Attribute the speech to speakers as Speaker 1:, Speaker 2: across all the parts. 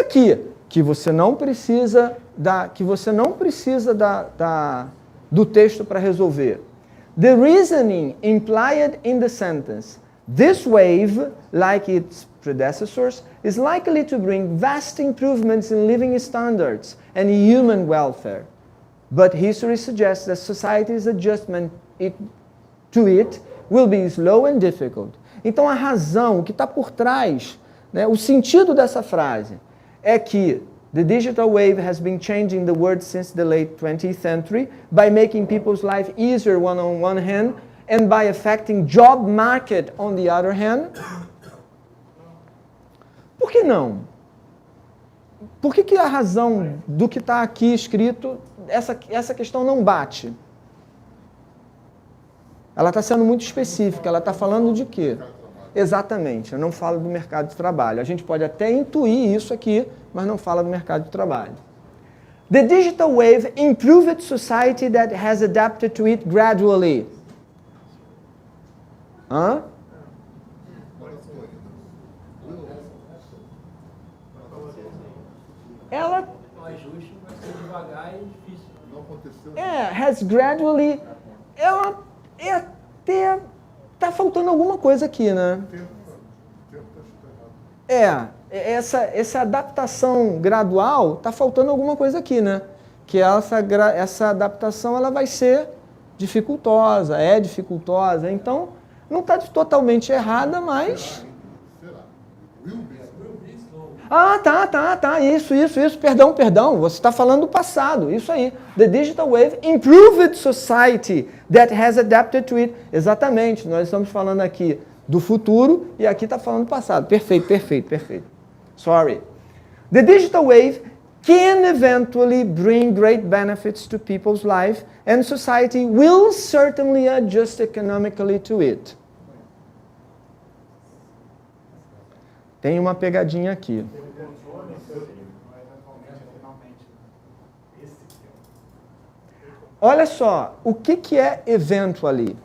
Speaker 1: aqui, que você não precisa do texto para resolver. The reasoning implied in the sentence, this wave, like its predecessors, is likely to bring vast improvements in living standards and human welfare. But history suggests that society's adjustment to it will be slow and difficult. Então a razão, o que está por trás, né, o sentido dessa frase é que the digital wave has been changing the world since the late 20th century by making people's life easier on one hand and by affecting job market on the other hand. Por que não? Por que a razão do que está aqui escrito, essa questão não bate? Ela está sendo muito específica, ela está falando de quê? Exatamente, eu não falo do mercado de trabalho. A gente pode até intuir isso aqui, mas não fala do mercado de trabalho. The digital wave improved society that has adapted to it gradually. Hã? Ela... has gradually... Ela é até... Tá faltando alguma coisa aqui, né? Essa adaptação gradual, tá faltando alguma coisa aqui, né? Que essa adaptação ela vai ser dificultosa, é dificultosa. Então, não está totalmente errada, mas... Tá. Isso. Perdão. Você está falando do passado. Isso aí. The digital wave improved society that has adapted to it. Exatamente. Nós estamos falando aqui do futuro e aqui está falando do passado. Perfeito. Sorry. The digital wave can eventually bring great benefits to people's life and society will certainly adjust economically to it. Tem uma pegadinha aqui. Olha só, o que é eventually?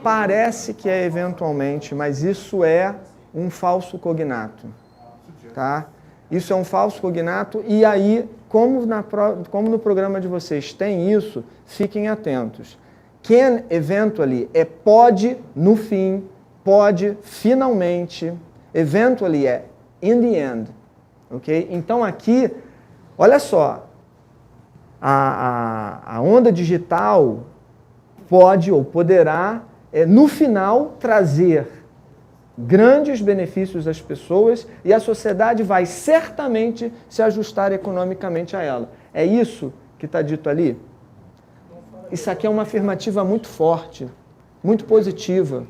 Speaker 1: Parece que é eventualmente, mas isso é um falso cognato. Tá? Isso é um falso cognato e aí, como no programa de vocês tem isso, fiquem atentos. Can eventually é pode no fim, pode finalmente, eventually é in the end, ok? Então aqui, olha só, a onda digital pode ou poderá no final trazer grandes benefícios às pessoas e a sociedade vai certamente se ajustar economicamente a ela. É isso que está dito ali? Isso aqui é uma afirmativa muito forte, muito positiva.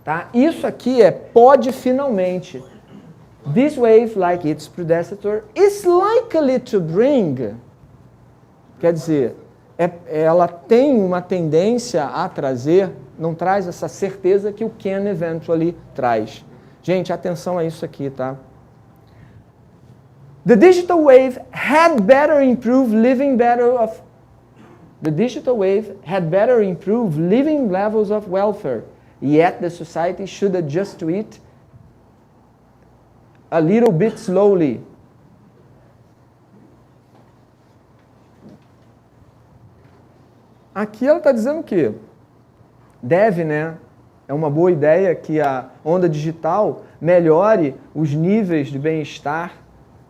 Speaker 1: Tá? Isso aqui é pode finalmente. This wave, like its predecessor, is likely to bring. Quer dizer, ela tem uma tendência a trazer, não traz essa certeza que o can eventually traz. Gente, atenção a isso aqui, tá? The digital wave had better improve living levels of welfare, yet the society should adjust to it a little bit slowly. Aqui ela está dizendo que deve, né? É uma boa ideia que a onda digital melhore os níveis de bem-estar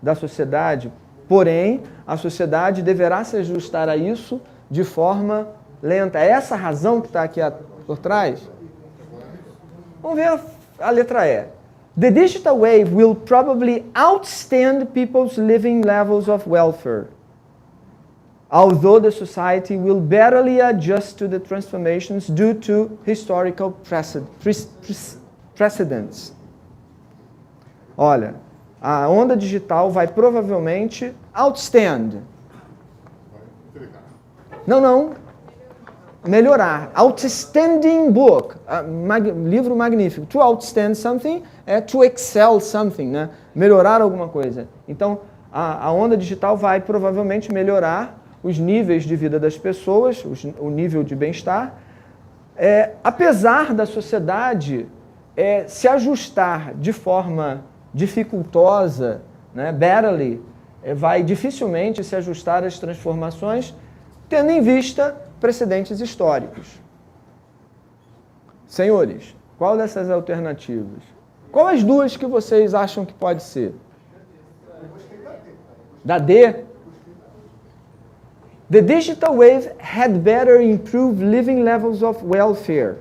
Speaker 1: da sociedade, porém, a sociedade deverá se ajustar a isso de forma lenta. É essa a razão que está aqui por trás? Vamos ver a letra E. The digital wave will probably outstand people's living levels of welfare, although the society will barely adjust to the transformations due to historical precedents. Olha, a onda digital vai provavelmente outstand. Não. Melhorar. Outstanding book. Livro magnífico. To outstand something é to excel something, né? Melhorar alguma coisa. Então, a onda digital vai provavelmente melhorar os níveis de vida das pessoas, o nível de bem-estar, apesar da sociedade se ajustar de forma dificultosa, né, barely, vai dificilmente se ajustar às transformações, tendo em vista precedentes históricos. Senhores, qual dessas alternativas? Qual as duas que vocês acham que pode ser? Da D? The digital wave had better improve living levels of welfare.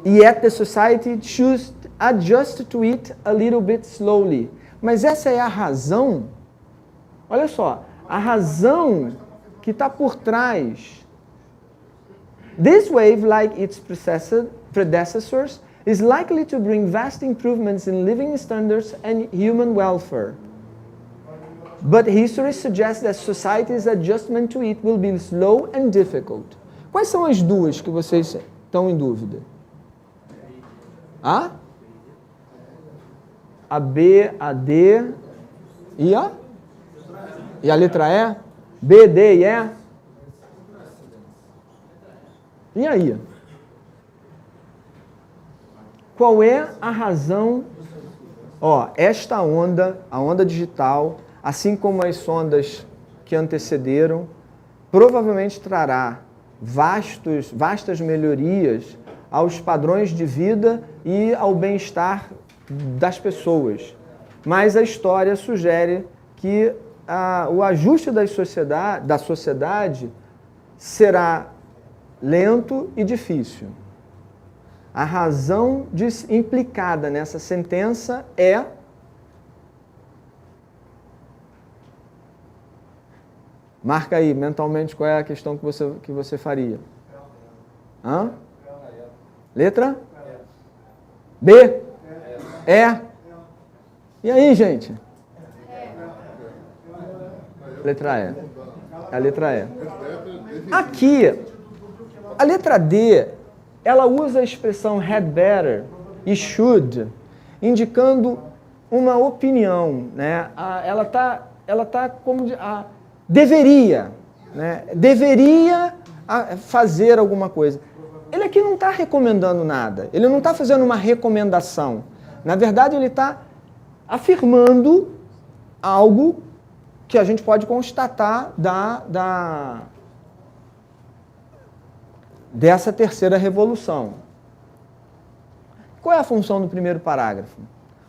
Speaker 1: Yet the society should adjust to it a little bit slowly. Mas essa é a razão, olha só, a razão que está por trás. This wave, like its predecessors, is likely to bring vast improvements in living standards and human welfare. But history suggests that society's adjustment to it will be slow and difficult. Quais são as duas que vocês estão em dúvida? A? A B, a D e a? E a letra E? B, D e E? E aí? Qual é a razão? Esta onda, a onda digital, assim como as ondas que antecederam, provavelmente trará vastas melhorias aos padrões de vida e ao bem-estar das pessoas. Mas a história sugere que o ajuste da sociedade será lento e difícil. A razão implicada nessa sentença é marca aí mentalmente qual é a questão que você faria. Hã? Letra? B? E? E aí, gente? Letra E. A letra E. Aqui, a letra D, ela usa a expressão had better e should, indicando uma opinião, né? Ela tá como deveria, né? Deveria fazer alguma coisa. Ele aqui não está recomendando nada, ele não está fazendo uma recomendação. Na verdade, ele está afirmando algo que a gente pode constatar dessa terceira revolução. Qual é a função do primeiro parágrafo?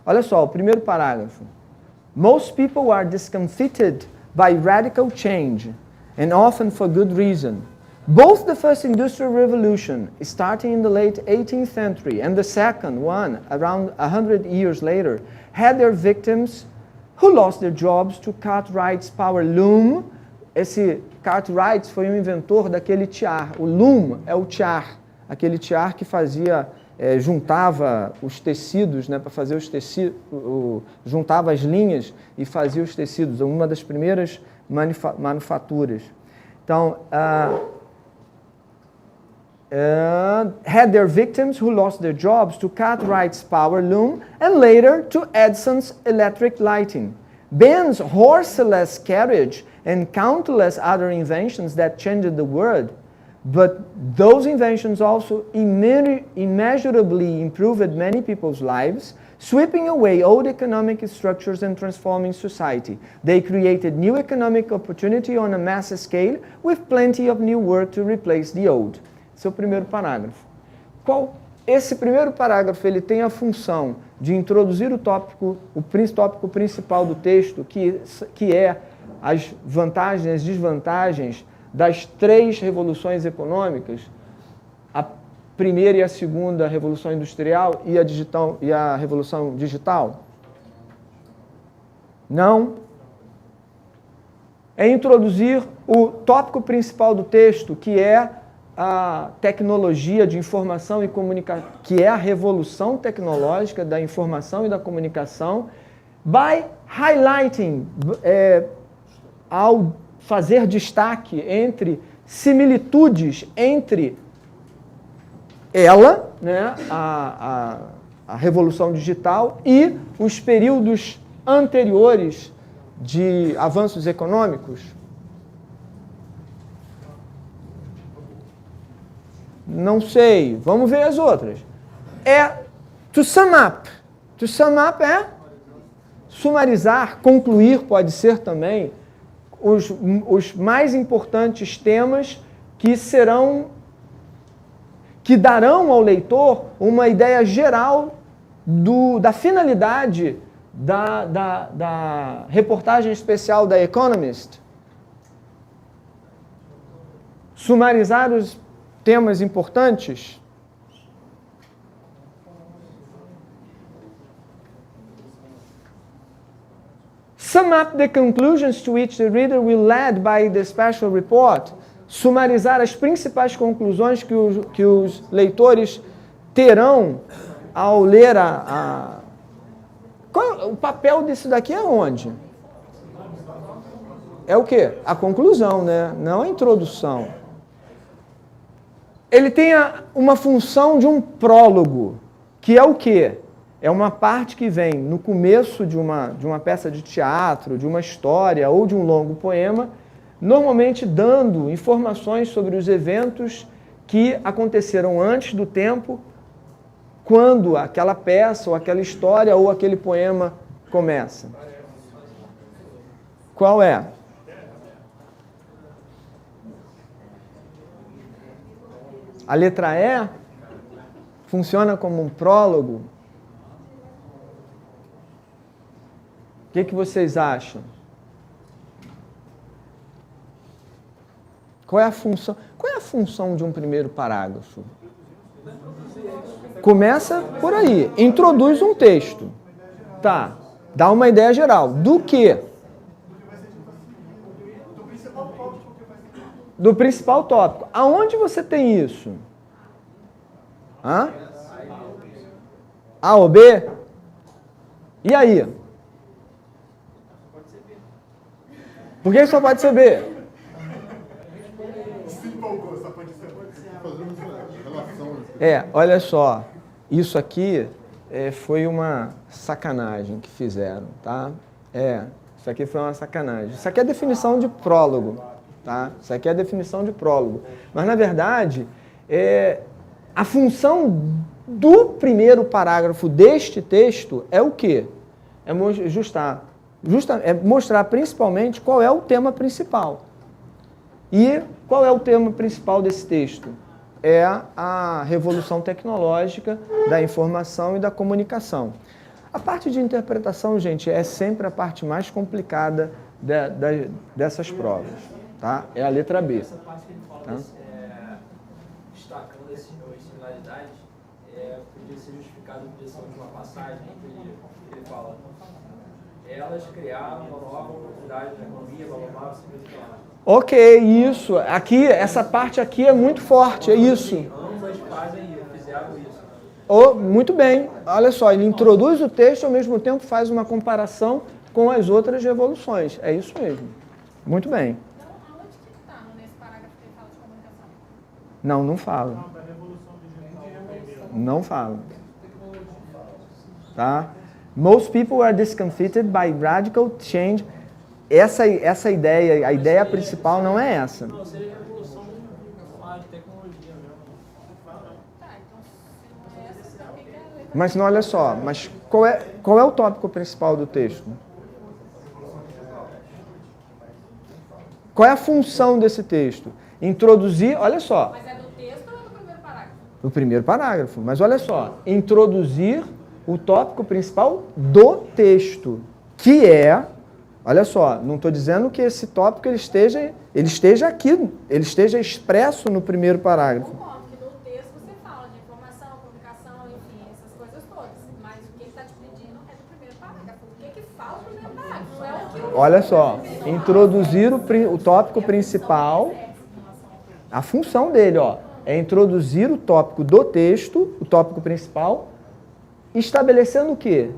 Speaker 1: Olha só, o primeiro parágrafo. Most people are discomfited by radical change, and often for good reason. Both the first industrial revolution, starting in the late 18th century, and the second one, around 100 years later, had their victims who lost their jobs to Cartwright's power loom. Esse Cartwright foi um inventor daquele tiar. O loom é o tiar, aquele tiar que fazia, juntava os tecidos, né, para fazer os tecidos, juntava as linhas e fazia os tecidos, uma das primeiras manufaturas. Então, had their victims who lost their jobs to Cartwright's power loom and later to Edison's electric lighting. Ben's horseless carriage and countless other inventions that changed the world. But those inventions also immeasurably improved many people's lives, sweeping away old economic structures and transforming society. They created new economic opportunity on a mass scale with plenty of new work to replace the old. Esse é o primeiro parágrafo. Esse primeiro parágrafo ele tem a função de introduzir o tópico principal do texto, que é as vantagens e as desvantagens das três revoluções econômicas, a primeira e a segunda revolução industrial e a revolução digital? Não. É introduzir o tópico principal do texto, que é a tecnologia de informação e comunicação, que é a revolução tecnológica da informação e da comunicação, by highlighting, ao fazer destaque entre similitudes entre ela, né, a revolução digital, e os períodos anteriores de avanços econômicos. Não sei. Vamos ver as outras. É to sum up. To sum up é sumarizar, concluir pode ser também os mais importantes temas que darão ao leitor uma ideia geral da finalidade da reportagem especial da Economist. Sumarizar os temas importantes. Sum up the conclusions to which the reader will lead by the special report. Sumarizar as principais conclusões que os leitores terão ao ler o papel disso daqui é onde? É o quê? A conclusão, né? Não a introdução. Ele tem uma função de um prólogo, que é o quê? É uma parte que vem no começo de uma peça de teatro, de uma história ou de um longo poema, normalmente dando informações sobre os eventos que aconteceram antes do tempo, quando aquela peça, ou aquela história, ou aquele poema começa. Qual é? A letra E funciona como um prólogo. O que vocês acham? Qual é a função de um primeiro parágrafo? Começa por aí, introduz um texto. Tá, dá uma ideia geral. Do quê? Do principal tópico. Aonde você tem isso? Hã? A ou B? E aí? Por que só pode ser B? Olha só. Isso aqui foi uma sacanagem que fizeram, tá? Isso aqui foi uma sacanagem. Isso aqui é a definição de prólogo, tá? Isso aqui é a definição de prólogo. Mas, na verdade, a função do primeiro parágrafo deste texto é o quê? É mostrar principalmente qual é o tema principal. E qual é o tema principal desse texto? É a revolução tecnológica da informação e da comunicação. A parte de interpretação, gente, é sempre a parte mais complicada dessas provas. Tá? É a letra B.
Speaker 2: Essa parte que ele fala, destacando as similaridades, podia ser justificado a direção de uma passagem que ele fala: elas criaram uma nova oportunidade na economia, blá blá blá,
Speaker 1: Ok, isso. Aqui, essa parte aqui é muito forte, é isso.
Speaker 2: Ambas fizeram isso.
Speaker 1: Muito bem. Olha só, ele introduz o texto e ao mesmo tempo faz uma comparação com as outras revoluções. É isso mesmo. Muito bem.
Speaker 3: Então, aonde que está nesse parágrafo que ele fala de comunicação?
Speaker 1: Não fala. Não fala. Tá? Most people are discomfited by radical change. Essa ideia, a ideia principal não é essa.
Speaker 2: Não, seria a revolução de tecnologia mesmo.
Speaker 3: Tá, então se não é essa, então o que é a letra?
Speaker 1: Mas não, olha só, mas qual é o tópico principal do texto? Qual é a função desse texto? Introduzir, olha só.
Speaker 3: Mas é do texto ou é do primeiro parágrafo?
Speaker 1: Do primeiro parágrafo, mas olha só. Introduzir o tópico principal do texto, que é, olha só, não estou dizendo que esse tópico ele esteja aqui, ele esteja expresso no primeiro parágrafo.
Speaker 3: Concordo que no texto você fala de informação, comunicação, enfim, essas coisas todas. Mas o que ele está te pedindo é do primeiro parágrafo. O que fala do primeiro parágrafo? Não é o que o...
Speaker 1: Olha só, introduzir o tópico principal, a função dele, é introduzir o tópico do texto, o tópico principal, estabelecendo o quê?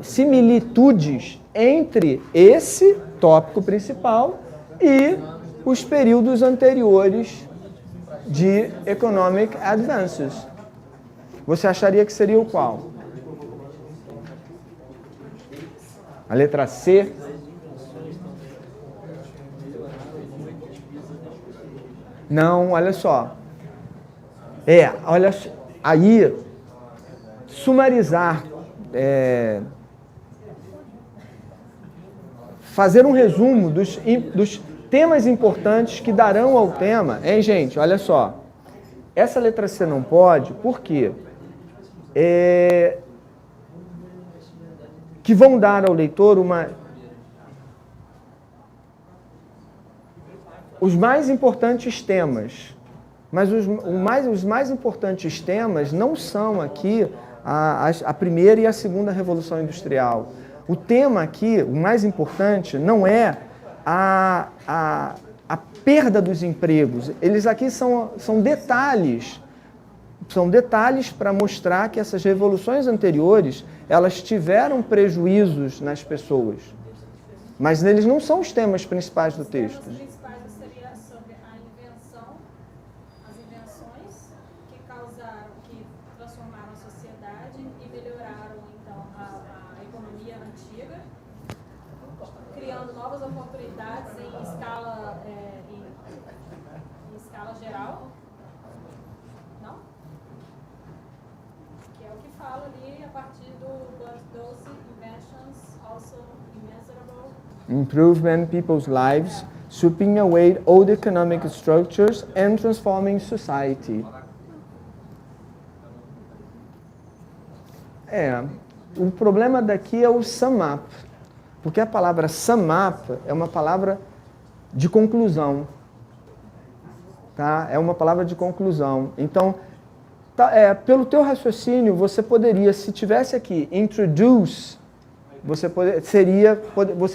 Speaker 1: Similitudes entre esse tópico principal e os períodos anteriores de economic advances. Você acharia que seria o qual? A letra C? Não, olha só. Olha, aí, sumarizar, fazer um resumo dos temas importantes que darão ao tema. Hein, gente? Olha só. Essa letra C não pode, por quê? Que vão dar ao leitor os mais importantes temas. Mas os mais importantes temas não são aqui a primeira e a segunda Revolução Industrial. O tema aqui, o mais importante, não é a perda dos empregos. Eles aqui são detalhes. São detalhes para mostrar que essas revoluções anteriores, elas tiveram prejuízos nas pessoas. Mas eles não são os temas principais do texto.
Speaker 3: Os principais seria sobre a invenção, as invenções que causaram, que transformaram a sociedade e melhoraram, então, a economia antiga, criando novas oportunidades em escala geral. Não? Que é o que fala ali a partir but those inventions also immeasurable.
Speaker 1: Improvement people's lives, sweeping away old economic structures and transforming society. O problema daqui é o sum up, porque a palavra sum up é uma palavra de conclusão, tá? É uma palavra de conclusão. Então, pelo teu raciocínio, você poderia, se tivesse aqui introduce, você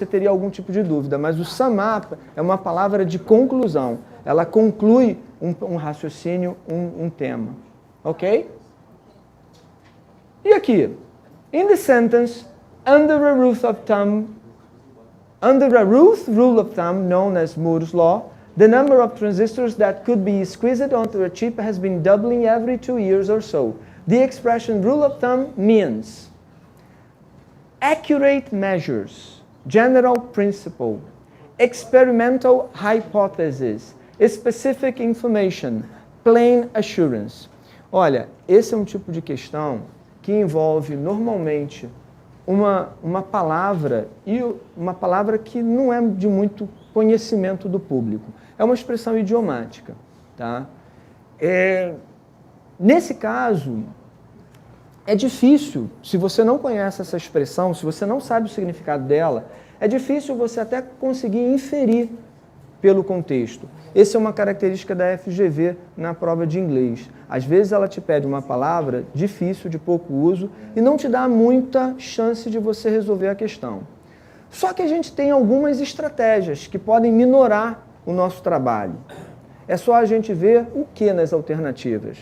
Speaker 1: teria algum tipo de dúvida, mas o sum up é uma palavra de conclusão. Ela conclui um raciocínio, um tema. Ok? E aqui? In the sentence, under a rule of thumb known as Moore's Law, the number of transistors that could be squeezed onto a chip has been doubling every 2 years or so. The expression rule of thumb means accurate measures, general principle, experimental hypothesis, specific information, plain assurance. Olha, esse é um tipo de questão que envolve normalmente uma palavra e uma palavra que não é de muito conhecimento do público. É uma expressão idiomática, tá? Nesse caso, é difícil, se você não conhece essa expressão, se você não sabe o significado dela, é difícil você até conseguir inferir pelo contexto. Essa é uma característica da FGV na prova de inglês. Às vezes ela te pede uma palavra difícil, de pouco uso, e não te dá muita chance de você resolver a questão. Só que a gente tem algumas estratégias que podem minorar o nosso trabalho. É só a gente ver o que nas alternativas?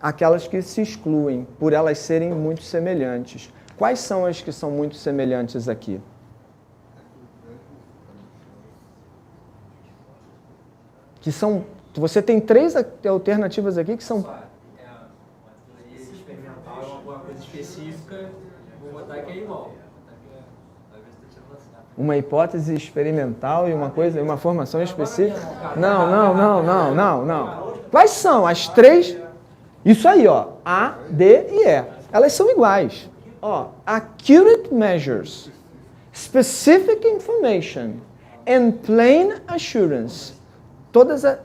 Speaker 1: Aquelas que se excluem, por elas serem muito semelhantes. Quais são as que são muito semelhantes aqui? Que são, você tem 3 alternativas aqui que são...
Speaker 2: Uma teoria experimental é alguma coisa específica, vou botar aqui igual.
Speaker 1: Uma hipótese experimental e uma formação específica? Não. Quais são as 3? Isso aí, ó, A, D e E. Elas são iguais. Ó, accurate measures, specific information and plain assurance. Todas a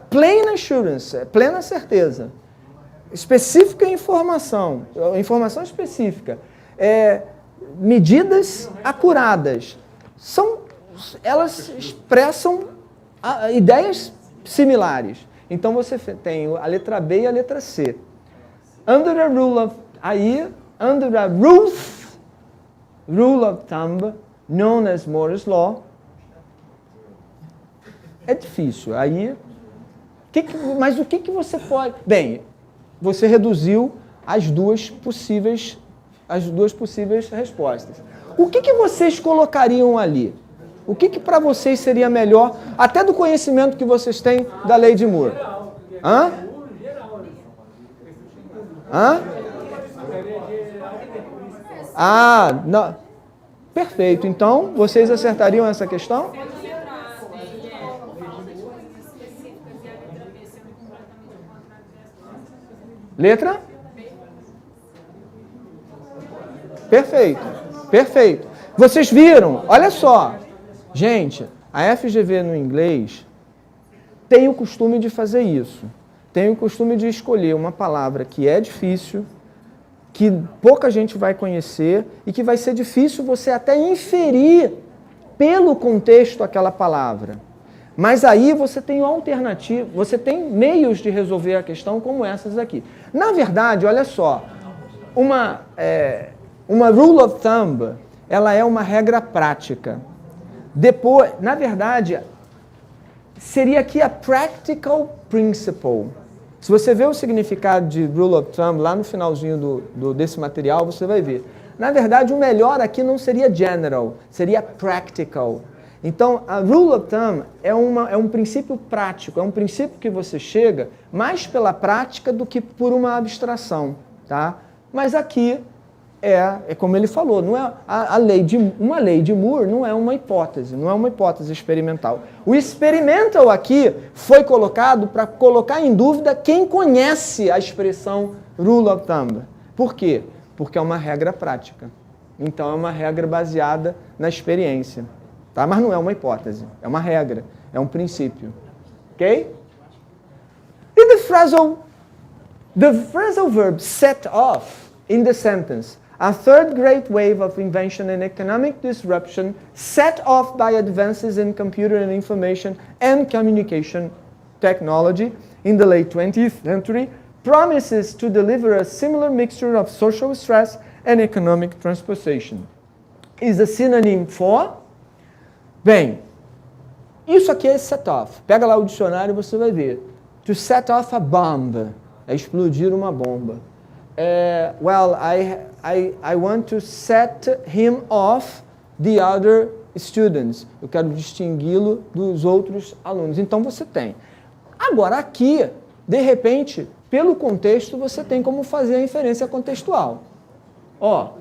Speaker 1: plain assurance, plena certeza. Específica informação específica. Medidas acuradas. Elas expressam ideias similares. Então você tem a letra B e a letra C. Under a rule of thumb, known as Moore's Law, é difícil. Mas o que você pode... Bem, você reduziu as duas possíveis respostas. O que vocês colocariam ali? O que para vocês seria melhor, até do conhecimento que vocês têm da lei de Moore? Hã? Não. Perfeito. Então, vocês acertariam essa questão? Letra? Perfeito, perfeito. Vocês viram? Olha só. Gente, a FGV no inglês tem o costume de fazer isso. Tem o costume de escolher uma palavra que é difícil, que pouca gente vai conhecer e que vai ser difícil você até inferir pelo contexto aquela palavra. Mas aí você tem alternativa, você tem meios de resolver a questão como essas aqui. Na verdade, olha só, uma rule of thumb, ela é uma regra prática. Depois, na verdade, seria aqui a practical principle. Se você vê o significado de rule of thumb lá no finalzinho desse material, você vai ver. Na verdade, o melhor aqui não seria general, seria practical. Então, a rule of thumb é um princípio prático, é um princípio que você chega mais pela prática do que por uma abstração, tá? Mas aqui é como ele falou, não é uma lei de Moore não é uma hipótese, não é uma hipótese experimental. O experimental aqui foi colocado para colocar em dúvida quem conhece a expressão rule of thumb. Por quê? Porque é uma regra prática. Então é uma regra baseada na experiência. Tá? Mas não é uma hipótese, é uma regra, é um princípio. Ok? E the phrasal verb set off in the sentence. A third great wave of invention and economic disruption set off by advances in computer and information and communication technology in the late 20th century promises to deliver a similar mixture of social stress and economic transposition. Is a synonym for? Bem, isso aqui é set off. Pega lá o dicionário e você vai ver. To set off a bomb. É explodir uma bomba. Well, I want to set him off the other students. Eu quero distingui-lo dos outros alunos. Então você tem. Agora aqui, de repente, pelo contexto, você tem como fazer a inferência contextual. Ó,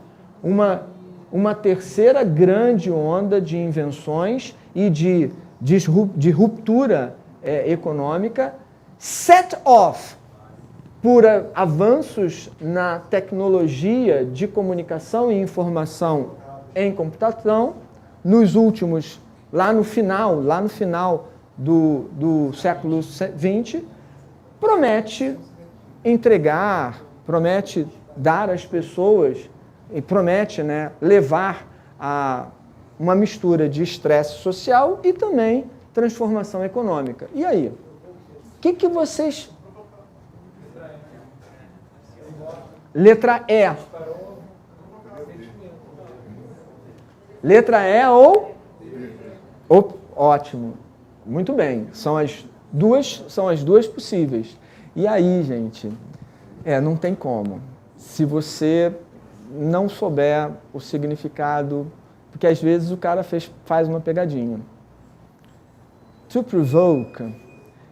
Speaker 1: uma terceira grande onda de invenções e de ruptura econômica set off por avanços na tecnologia de comunicação e informação em computação, nos últimos, lá no final do século XX, promete entregar, promete dar às pessoas, e promete levar a uma mistura de estresse social e também transformação econômica. E aí? O que vocês... Letra E. Letra E ou? Ótimo. Muito bem. São as duas possíveis. E aí, gente, não tem como. Se você não souber o significado, porque às vezes o cara faz uma pegadinha. To provoke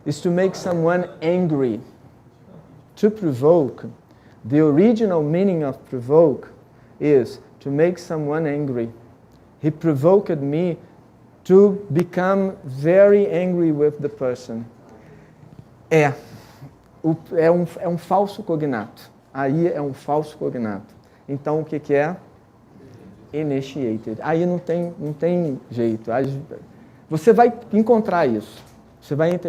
Speaker 1: is to make someone angry. To provoke, the original meaning of provoke is to make someone angry. He provoked me to become very angry with the person. É um falso cognato. Aí é um falso cognato. Então, o que é? Initiated. Aí não tem jeito. Você vai encontrar isso.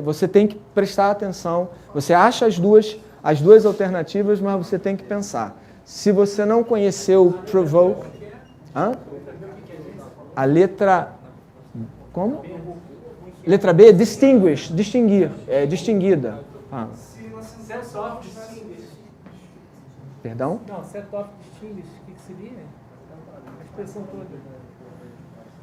Speaker 1: Você tem que prestar atenção. Você acha as duas alternativas, mas você tem que pensar. Se você não conheceu provoke... A letra... Como? Letra B, distinguish, distinguir, distinguida.
Speaker 2: Set off distinguish.
Speaker 1: Perdão?
Speaker 2: Não, set off distinguish, o que seria? A expressão toda.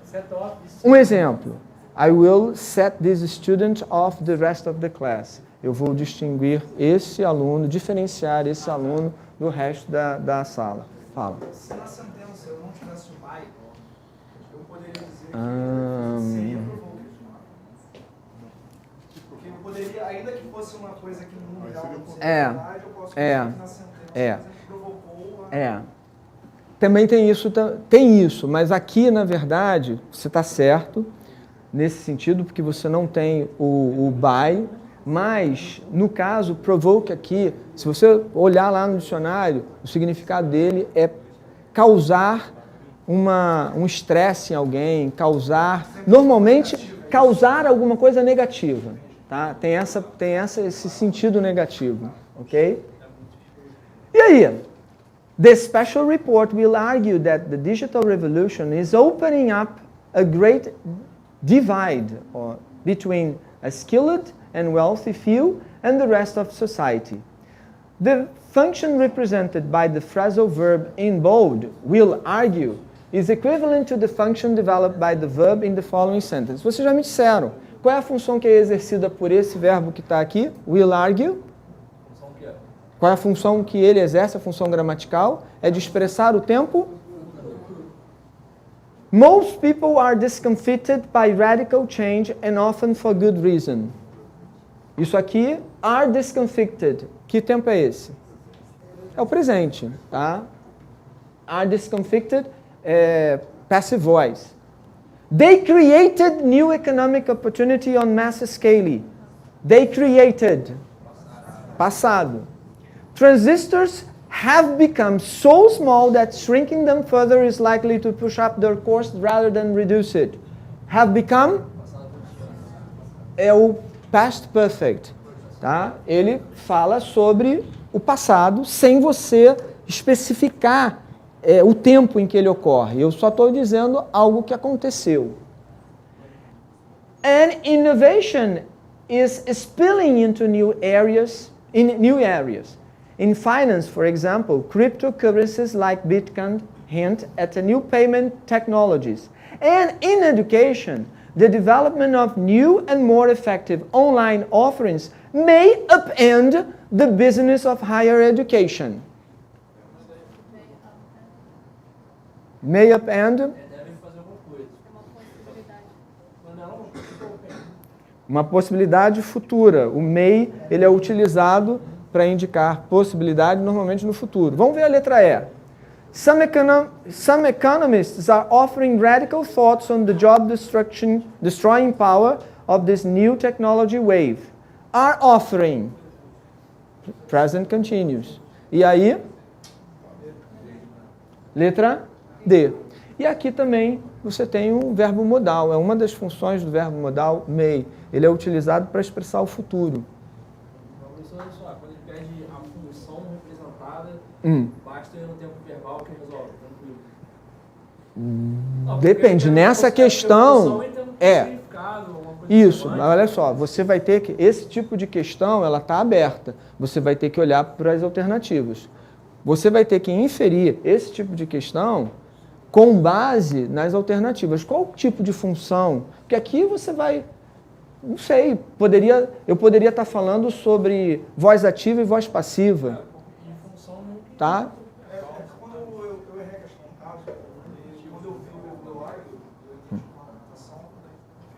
Speaker 2: Set off distinguish.
Speaker 1: Um exemplo. I will set this student off the rest of the class. Eu vou distinguir esse aluno, diferenciar esse aluno do resto da sala. Fala.
Speaker 4: Se na sentença eu não tivesse o by, eu poderia dizer que seria provoked. Porque eu poderia, ainda que fosse uma coisa que não me dá uma possibilidade, eu posso dizer que na sentença provocou a...
Speaker 1: Também tem isso, mas aqui, na verdade, você está certo nesse sentido, porque você não tem o by, Mas, no caso, provoke aqui, se você olhar lá no dicionário, o significado dele é causar um estresse em alguém, normalmente, causar alguma coisa negativa. Tá? Tem esse sentido negativo. Ok? E aí? The special report will argue that the digital revolution is opening up a great divide between a skilled and wealthy few and the rest of society. The function represented by the phrasal verb in bold, will argue, is equivalent to the function developed by the verb in the following sentence. Vocês já me disseram. Qual é a função que é exercida por esse verbo que está aqui? Will argue. Qual é a função que ele exerce, a função gramatical? É de expressar o tempo. Most people are discomfited by radical change and often for good reason. Isso aqui, are discomfited. Que tempo é esse? É o presente, tá? Are discomfited, passive voice. They created new economic opportunity on mass scale. They created. Passado. Transistors have become so small that shrinking them further is likely to push up their course rather than reduce it. Have become é o past perfect, tá? Ele fala sobre o passado sem você especificar o tempo em que ele ocorre. Eu só estou dizendo algo que aconteceu. And innovation is spilling into new areas. In finance, for example, cryptocurrencies like Bitcoin hint at new payment technologies. And in education, the development of new and more effective online offerings may upend the business of higher education. May upend.
Speaker 2: Devem fazer alguma coisa.
Speaker 1: Uma possibilidade futura. O may, ele é utilizado para indicar possibilidade normalmente no futuro. Vamos ver a letra E. Some economists are offering radical thoughts on the job destroying power of this new technology wave. Are offering. Present continuous. E aí? Letra D. E aqui também você tem um verbo modal. É uma das funções do verbo modal, may. Ele é utilizado para expressar o futuro.
Speaker 2: Olha só, quando ele pede a função representada, basta ir no tempo verbal que resolve, tranquilo.
Speaker 1: Depende. Nessa questão, isso, mas olha só, você vai ter que, esse tipo de questão, ela está aberta. Você vai ter que olhar para as alternativas. Você vai ter que inferir esse tipo de questão com base nas alternativas. Qual tipo de função? Porque aqui você vai, não sei, eu poderia estar falando sobre voz ativa e voz passiva. Tá?
Speaker 4: Quando eu errei a questão no caso, quando eu vi o argue,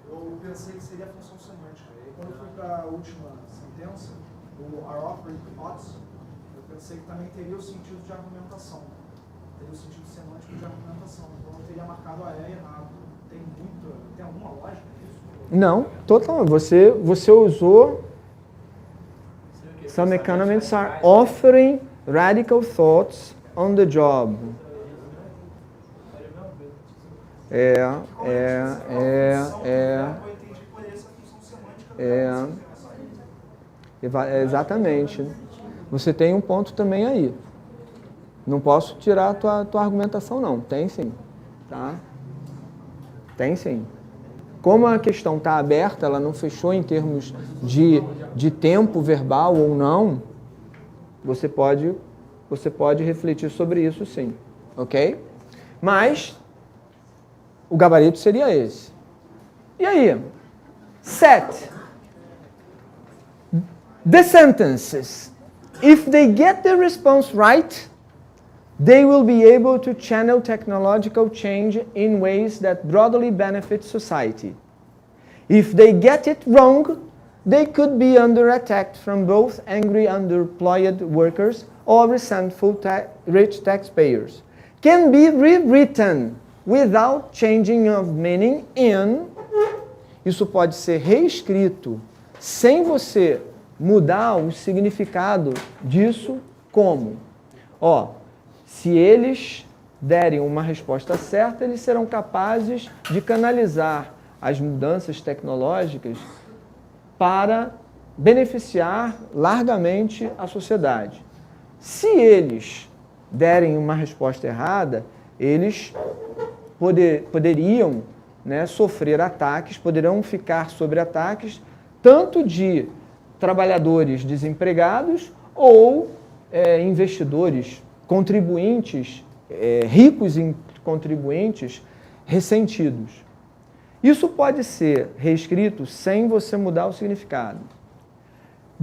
Speaker 4: eu pensei que seria a função semântica. E quando eu fui para a última sentença, o are offering thoughts, eu pensei que também teria o sentido de argumentação. Teria o sentido semântico de argumentação. Então eu teria marcado a E errado. Tem alguma lógica nisso?
Speaker 1: Não, totalmente. Você usou. Some economists are offering radical thoughts on the job. Exatamente. Você tem um ponto também aí. Não posso tirar a tua argumentação, não. Tem sim. Tá? Tem sim. Como a questão está aberta, ela não fechou em termos de tempo verbal ou não, você pode refletir sobre isso sim. Ok? Mas o gabarito seria esse. E aí? Set. The sentences. If they get the response right, they will be able to channel technological change in ways that broadly benefit society. If they get it wrong, they could be under attack from both angry underemployed workers or resentful rich taxpayers. Can be rewritten without changing of meaning in. Isso pode ser reescrito sem você mudar o significado disso, como? Ó, se eles derem uma resposta certa, eles serão capazes de canalizar as mudanças tecnológicas para beneficiar largamente a sociedade. Se eles derem uma resposta errada, eles poderiam, né, sofrer ataques, poderão ficar sob ataques tanto de trabalhadores desempregados ou investidores, contribuintes, ricos em contribuintes ressentidos. Isso pode ser reescrito sem você mudar o significado.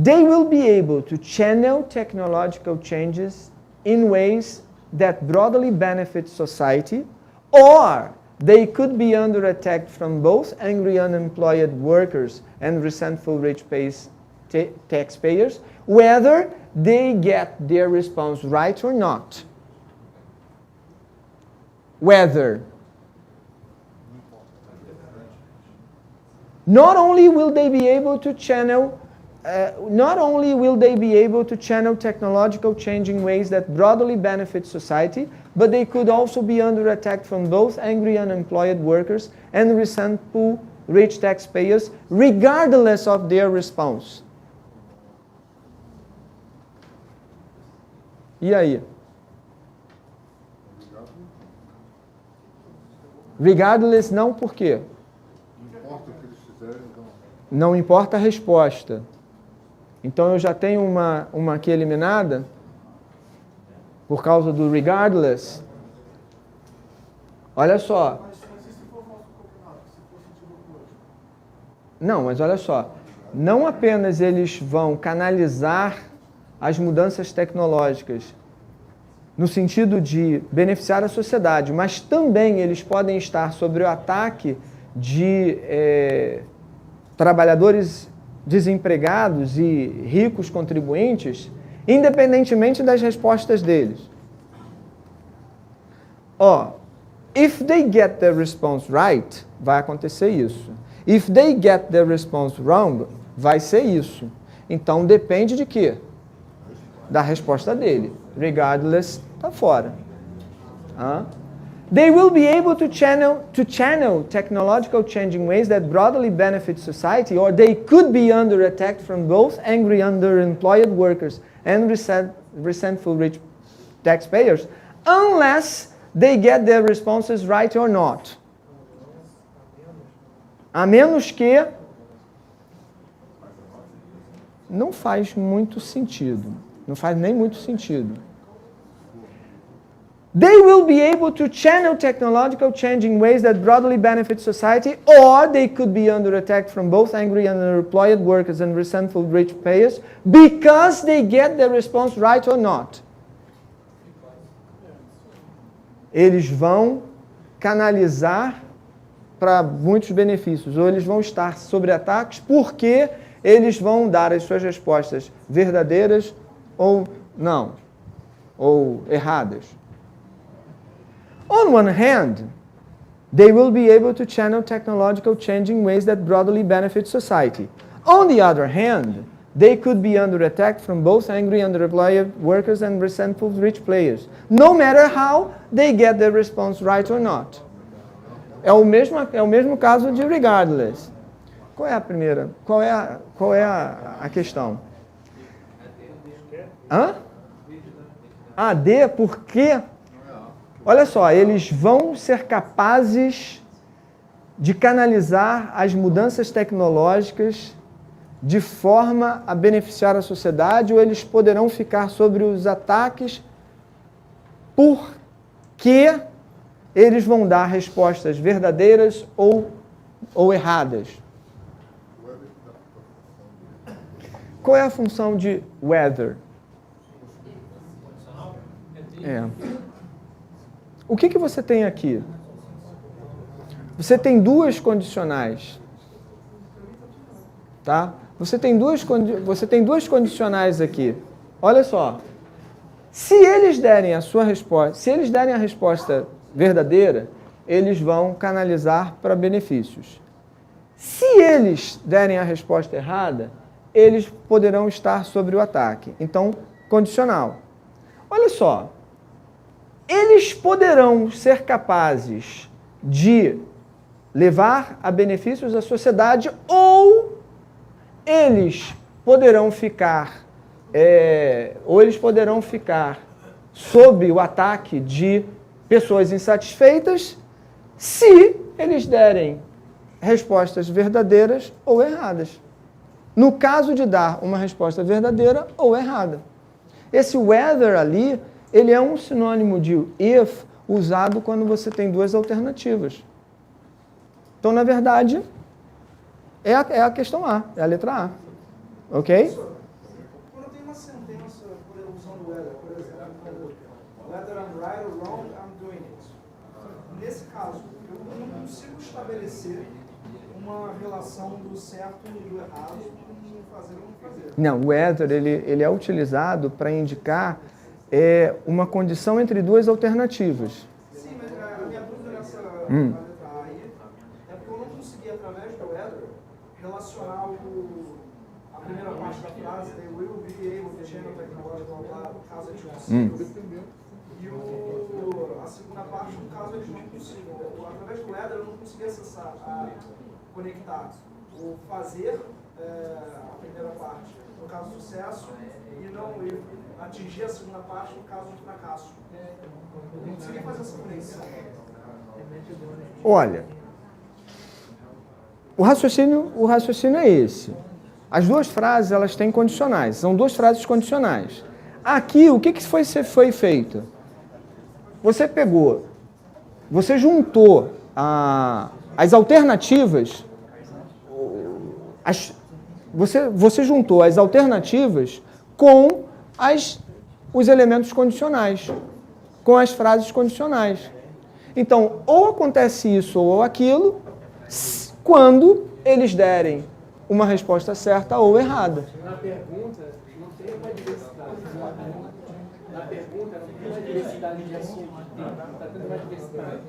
Speaker 1: They will be able to channel technological changes in ways that broadly benefit society, or they could be under attack from both angry unemployed workers and resentful rich taxpayers, whether they get their response right or not. Whether. Not only will they be able to channel technological change in ways that broadly benefit society, but they could also be under attack from both angry unemployed workers and resentful rich taxpayers, regardless of their response. E aí? Regardless não por quê? Não importa a resposta. Então eu já tenho uma aqui eliminada por causa do regardless. Olha só. Não, mas olha só. Não apenas eles vão canalizar as mudanças tecnológicas no sentido de beneficiar a sociedade, mas também eles podem estar sob o ataque de trabalhadores desempregados e ricos contribuintes, independentemente das respostas deles. Ó, if they get the response right, vai acontecer isso. If they get the response wrong, vai ser isso. Então depende de quê? Da resposta dele. Regardless, tá fora. They will be able to channel technological change in ways that broadly benefit society, or they could be under attack from both angry underemployed workers and resentful rich taxpayers, unless they get their responses right or not. A menos que não faz muito sentido. Não faz nem muito sentido. They will be able to channel technological change in ways that broadly benefit society, or they could be under attack from both angry and underemployed workers and resentful rich payers because they get their response right or not. Eles vão canalizar para muitos benefícios, ou eles vão estar sob ataques porque eles vão dar as suas respostas verdadeiras ou não, ou erradas. On one hand, they will be able to channel technological change in ways that broadly benefit society. On the other hand, they could be under attack from both angry underemployed workers and resentful rich players, no matter how they get their response right or not. É o mesmo caso de regardless. Qual é a primeira? Qual é a questão? A D, por quê? Olha só, eles vão ser capazes de canalizar as mudanças tecnológicas de forma a beneficiar a sociedade, ou eles poderão ficar sobre os ataques porque eles vão dar respostas verdadeiras ou erradas. Qual é a função de whether? O que você tem aqui? Você tem duas condicionais. Tá? Você tem duas condicionais aqui. Olha só. Se eles derem a sua resposta, se eles derem a resposta verdadeira, eles vão canalizar para benefícios. Se eles derem a resposta errada, eles poderão estar sobre o ataque. Então, condicional. Olha só, eles poderão ser capazes de levar a benefícios à sociedade ou eles poderão ficar sob o ataque de pessoas insatisfeitas se eles derem respostas verdadeiras ou erradas. No caso de dar uma resposta verdadeira ou errada. Esse whether ali, ele é um sinônimo de if usado quando você tem duas alternativas. Então, na verdade, é a questão A, é a letra A. Ok?
Speaker 4: Quando tem uma sentença usando whether, por exemplo, whether I'm right or wrong, I'm doing it. Nesse caso, eu não consigo estabelecer uma relação do certo e do errado, com fazer ou não fazer.
Speaker 1: Não, whether ele é utilizado para indicar uma condição entre duas alternativas.
Speaker 4: Sim, mas a minha dúvida nessa letra A aí é porque eu não consegui, através do whether, relacionar a primeira parte da frase, they will be able to channel technological caso eles consigam. E a segunda parte, no caso, eles não consigam. Através do whether, eu não consegui acessar, conectar o fazer, a primeira parte, no caso do sucesso, e atingir a segunda parte, no caso do fracasso. Eu não consegui fazer essa conexão.
Speaker 1: Olha, o raciocínio é esse. As duas frases, elas têm condicionais. São duas frases condicionais. Aqui, o que foi feito? Você juntou as alternativas, você juntou as alternativas com os elementos condicionais, com as frases condicionais. Então, ou acontece isso ou aquilo, quando eles derem uma resposta certa ou errada.
Speaker 2: Na pergunta, não tem uma diversidade. Na pergunta, não tem uma diversidade de assunto. Está tendo uma diversidade.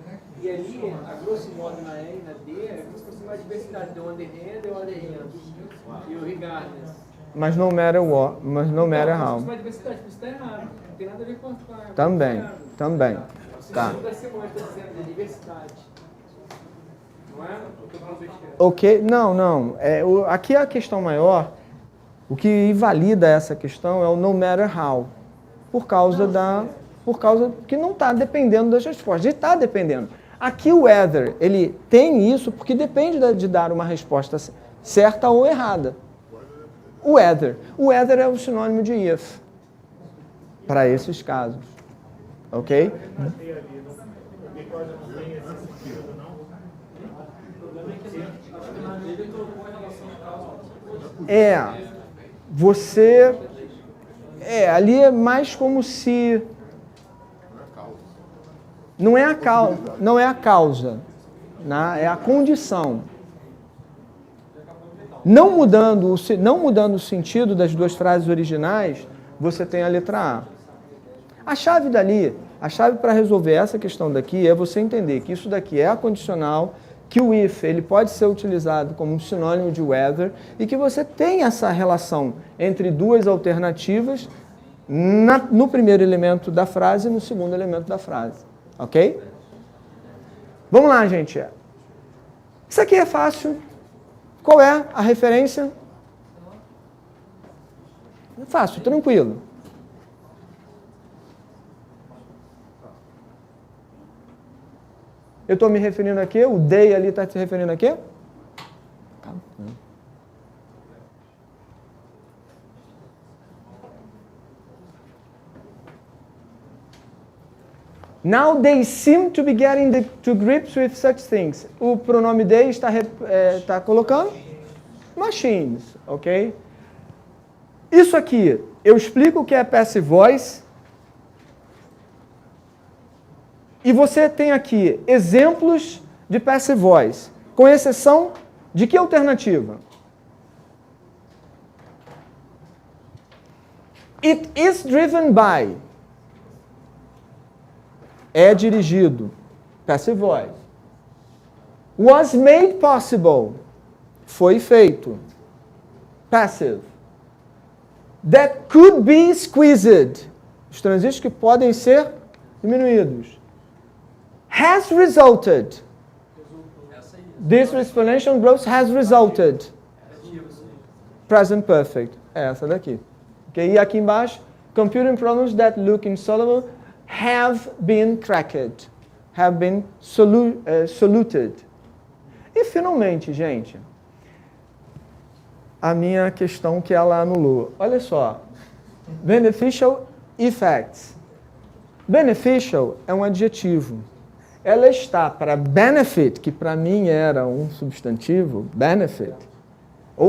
Speaker 2: E ali, a grosso modo, na E e na D, é como se fosse uma diversidade. Tem o underhand e o underhand. E o regardless.
Speaker 1: Mas no matter what, mas no matter how.
Speaker 2: Uma diversidade, isso está errado. Não tem nada a ver com a...
Speaker 1: Também. Tá.
Speaker 2: O da Simone está dizendo de diversidade. Não é?
Speaker 1: Ok, não. Aqui a questão maior, o que invalida essa questão é o no matter how. Por causa que não está dependendo das respostas. Está dependendo. Aqui o whether, ele tem isso porque depende de dar uma resposta certa ou errada. O whether é o sinônimo de if para esses casos. Ok? Ali é mais como se... Não é a causa, né? É a condição. Não mudando o sentido das duas frases originais, você tem a letra A. A chave para resolver essa questão daqui é você entender que isso daqui é a condicional, que o if ele pode ser utilizado como um sinônimo de whether e que você tem essa relação entre duas alternativas no primeiro elemento da frase e no segundo elemento da frase. Ok? Vamos lá, gente. Isso aqui é fácil. Qual é a referência? É fácil, tranquilo. Eu estou me referindo aqui, o they ali está se referindo aqui? Now they seem to be getting to grips with such things. O pronome they está colocando machines, ok? Isso aqui, eu explico o que é passive voice. E você tem aqui exemplos de passive voice, com exceção de que alternativa? It is driven by. É dirigido. Passive voice. Was made possible. foi feito. Passive. That could be squeezed. Os transitivos que podem ser diminuídos. Has resulted. This exponential growth has resulted. Present perfect. É essa daqui. Okay? E aqui embaixo, computing problems that look insoluble have been cracked. Have been soluted. E finalmente, gente, a minha questão que ela anulou. Olha só. Beneficial effects. Beneficial é um adjetivo. Ela está para benefit, que para mim era um substantivo, benefit,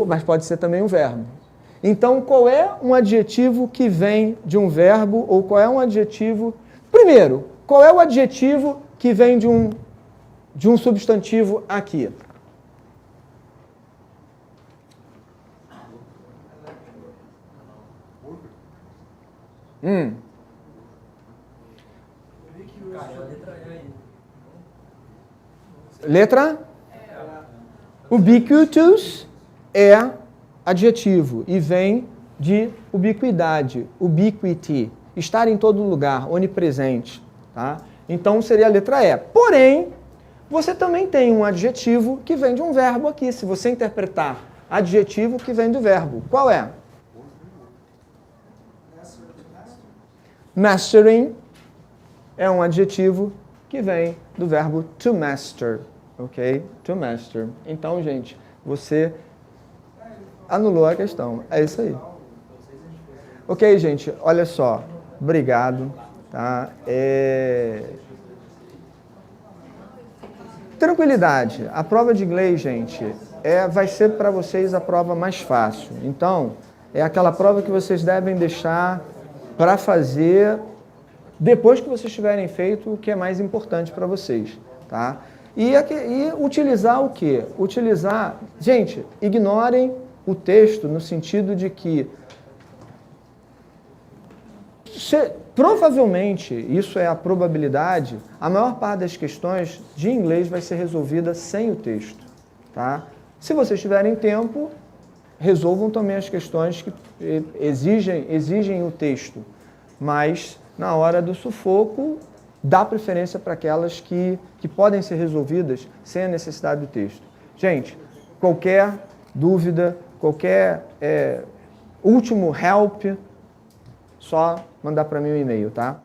Speaker 1: mas pode ser também um verbo. Então, qual é um adjetivo que vem de um verbo, ou qual é um adjetivo... Primeiro, qual é o adjetivo que vem de um substantivo aqui? Letra? Ubiquitous é adjetivo e vem de ubiquidade, ubiquity, estar em todo lugar, onipresente. Tá? Então seria a letra E. Porém, você também tem um adjetivo que vem de um verbo aqui, se você interpretar adjetivo que vem do verbo. Qual é? Mastering é um adjetivo que vem do verbo to master, ok? To master. Então, gente, você anulou a questão. É isso aí. Ok, gente, olha só. Obrigado. Tá? Tranquilidade. A prova de inglês, gente, vai ser para vocês a prova mais fácil. Então, é aquela prova que vocês devem deixar para fazer depois que vocês tiverem feito o que é mais importante para vocês, tá? E utilizar o quê? Utilizar... Gente, ignorem o texto no sentido de que provavelmente, isso é a probabilidade, a maior parte das questões de inglês vai ser resolvida sem o texto, tá? Se vocês tiverem tempo, resolvam também as questões que exigem o texto, mas na hora do sufoco, dá preferência para aquelas que podem ser resolvidas sem a necessidade do texto. Gente, qualquer dúvida, qualquer último help, só mandar para mim um e-mail, tá?